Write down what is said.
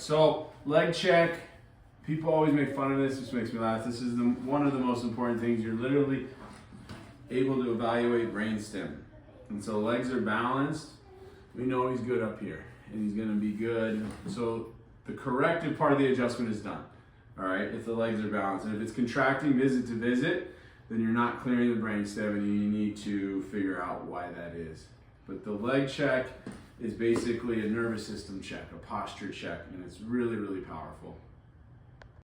so leg check. People always make fun of this. This makes me laugh. This is one of the most important things. You're literally able to evaluate brainstem. And so legs are balanced. We know he's good up here, and he's going to be good. So the corrective part of the adjustment is done. All right, if the legs are balanced. And if it's contracting visit to visit, then you're not clearing the brainstem, and you need to figure out why that is. But the leg check is basically a nervous system check, a posture check, and it's really, really powerful.